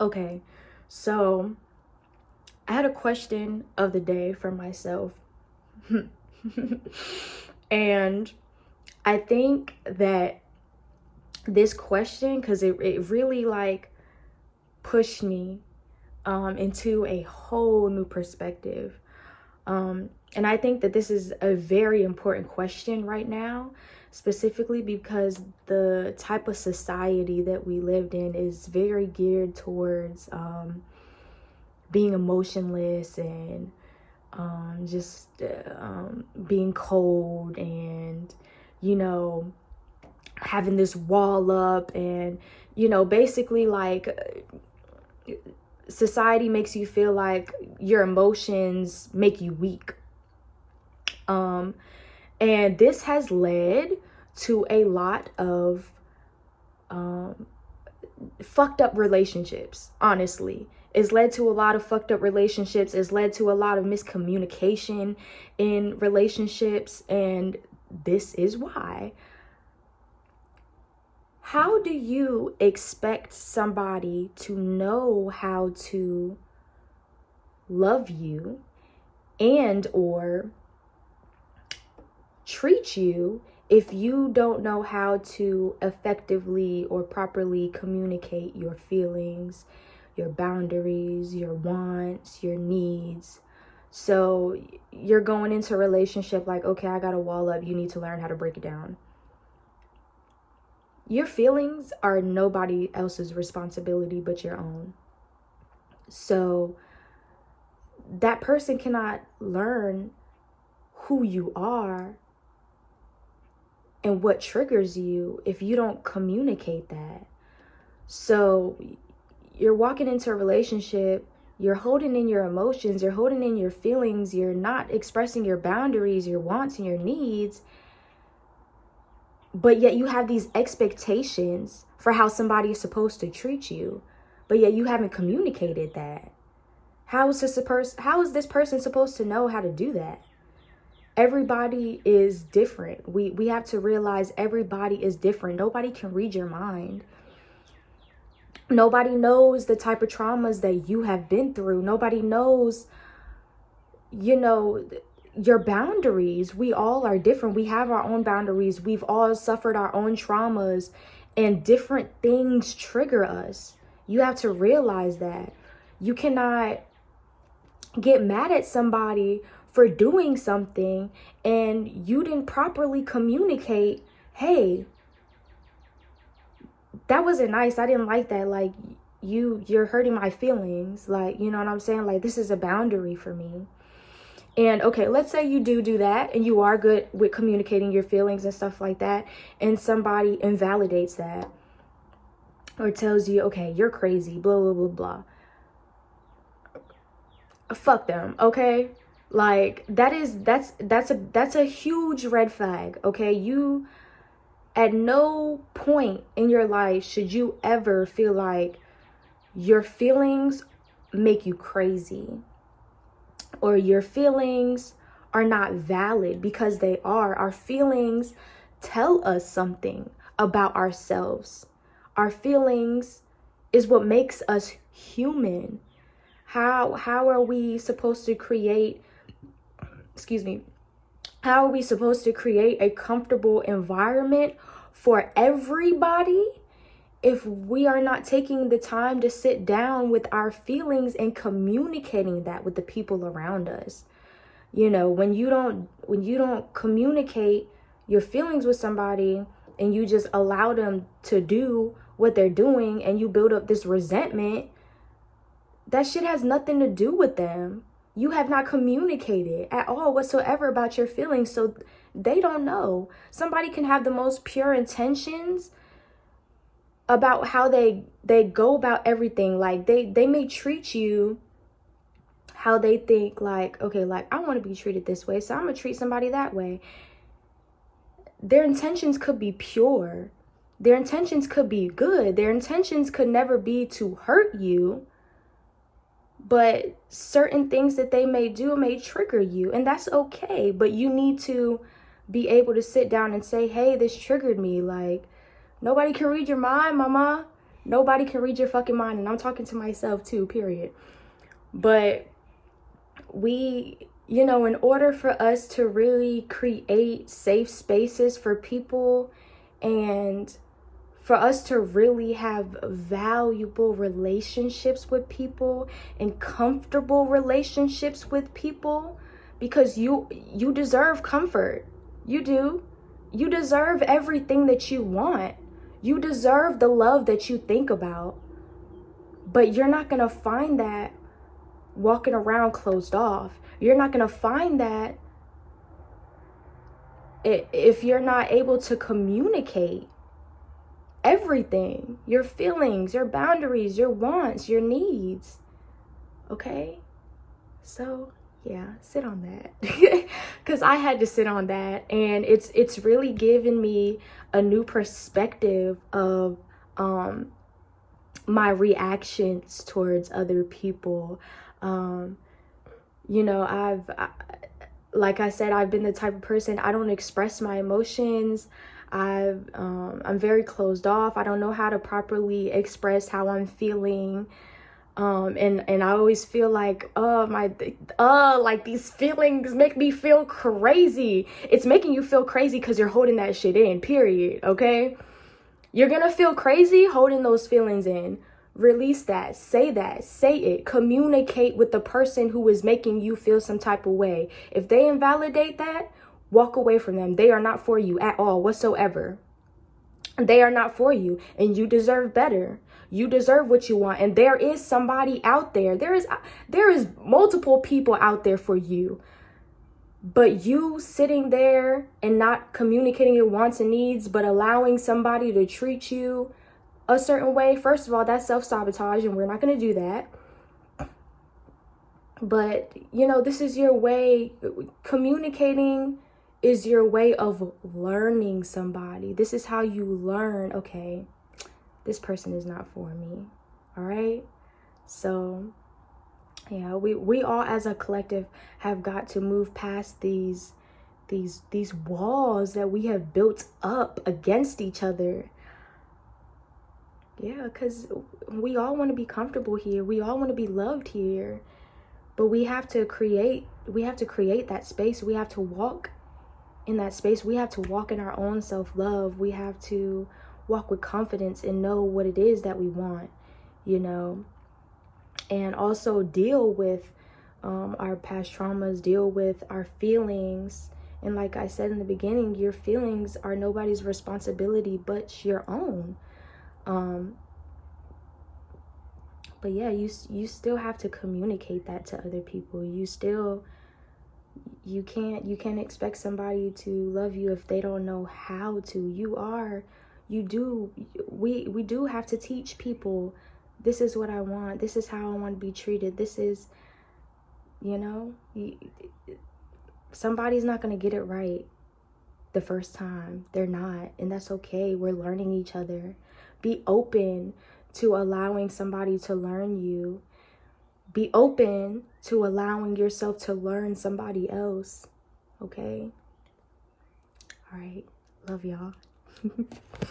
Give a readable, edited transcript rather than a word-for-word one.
Okay, so I had a question of the day for myself. And I think that this question, because it really like pushed me into a whole new perspective. And I think that this is a very important question right now, specifically because the type of society that we lived in is very geared towards being emotionless and just being cold and, you know, having this wall up and, basically like society makes you feel like your emotions make you weak. And this has led to a lot of fucked up relationships, honestly. It's led to a lot of fucked up relationships. It's led to a lot of miscommunication in relationships. And this is why. How do you expect somebody to know how to love you and or treat you if you don't know how to effectively or properly communicate your feelings, your boundaries, your wants, your needs? So you're going into a relationship like, okay, I got a wall up. You need to learn how to break it down. Your feelings are nobody else's responsibility but your own. So that person cannot learn who you are and what triggers you if you don't communicate that. So you're walking into a relationship, you're holding in your emotions, you're holding in your feelings, you're not expressing your boundaries, your wants, and your needs. But yet you have these expectations for how somebody is supposed to treat you. But yet you haven't communicated that. How is this person supposed to know how to do that? Everybody is different. We have to realize everybody is different. Nobody can read your mind. Nobody knows the type of traumas that you have been through. Nobody knows, your boundaries. We all are different. We have our own boundaries. We've all suffered our own traumas, and different things trigger us. You have to realize that. You cannot get mad at somebody for doing something and you didn't properly communicate, hey, that wasn't nice. I didn't like that. Like, you're hurting my feelings. Like, you know what I'm saying? Like, this is a boundary for me. And okay, let's say you do that and you are good with communicating your feelings and stuff like that, and somebody invalidates that or tells you, okay, you're crazy, blah, blah, blah, blah. Fuck them, okay? Like, that's a huge red flag, okay? You, at no point in your life should you ever feel like your feelings make you crazy or your feelings are not valid, because they are. Our feelings tell us something about ourselves. Our feelings is what makes us human. How are we supposed to create, how are we supposed to create a comfortable environment for everybody if we are not taking the time to sit down with our feelings and communicating that with the people around us? When you don't communicate your feelings with somebody and you just allow them to do what they're doing and you build up this resentment, that shit has nothing to do with them. You have not communicated at all whatsoever about your feelings, so they don't know. Somebody can have the most pure intentions about how they go about everything. Like, they may treat you how they think, like, okay, like, I want to be treated this way, so I'm gonna treat somebody that way. Their intentions could be pure. Their intentions could be good. Their intentions could never be to hurt you. But certain things that they may do may trigger you, and that's okay. But you need to be able to sit down and say, hey, this triggered me. Like, nobody can read your mind, mama. Nobody can read your fucking mind, and I'm talking to myself too, period. But in order for us to really create safe spaces for people and for us to really have valuable relationships with people and comfortable relationships with people, because you deserve comfort. You do. You deserve everything that you want. You deserve the love that you think about. But you're not going to find that walking around closed off. You're not going to find that if you're not able to communicate everything, your feelings, your boundaries, your wants, your needs. Okay? So, yeah, sit on that. Because I had to sit on that, and it's really given me a new perspective of my reactions towards other people. Like I said, I've been the type of person, I don't express my emotions. I'm very closed off. I don't know how to properly express how I'm feeling. And I always feel like, like these feelings make me feel crazy. It's making you feel crazy because you're holding that shit in, period. Okay? You're gonna feel crazy holding those feelings in. Release that, say it, communicate with the person who is making you feel some type of way. If they invalidate that, walk away from them. They are not for you at all whatsoever. They are not for you, and you deserve better. You deserve what you want, and there is somebody out there. There is multiple people out there for you. But you sitting there and not communicating your wants and needs, but allowing somebody to treat you a certain way, first of all, that's self-sabotage, and we're not going to do that. But, this is your way. Communicating is your way of learning somebody. This is how you learn, okay, this person is not for me. All right? So, yeah, we all as a collective have got to move past these walls that we have built up against each other. Yeah, because we all want to be comfortable here. We all want to be loved here. But we have to create that space. We have to walk in that space. We have to walk in our own self-love. We have to walk with confidence and know what it is that we want, and also deal with our past traumas, deal with our feelings. And like I said in the beginning, your feelings are nobody's responsibility but your own. But yeah, you still have to communicate that to other people. You can't expect somebody to love you if they don't know how to. We do have to teach people, this is what I want, this is how I want to be treated, this is, somebody's not going to get it right the first time. They're not, and that's okay. We're learning each other. Be open to allowing somebody to learn you. Be open to allowing yourself to learn somebody else. Okay? All right. Love y'all.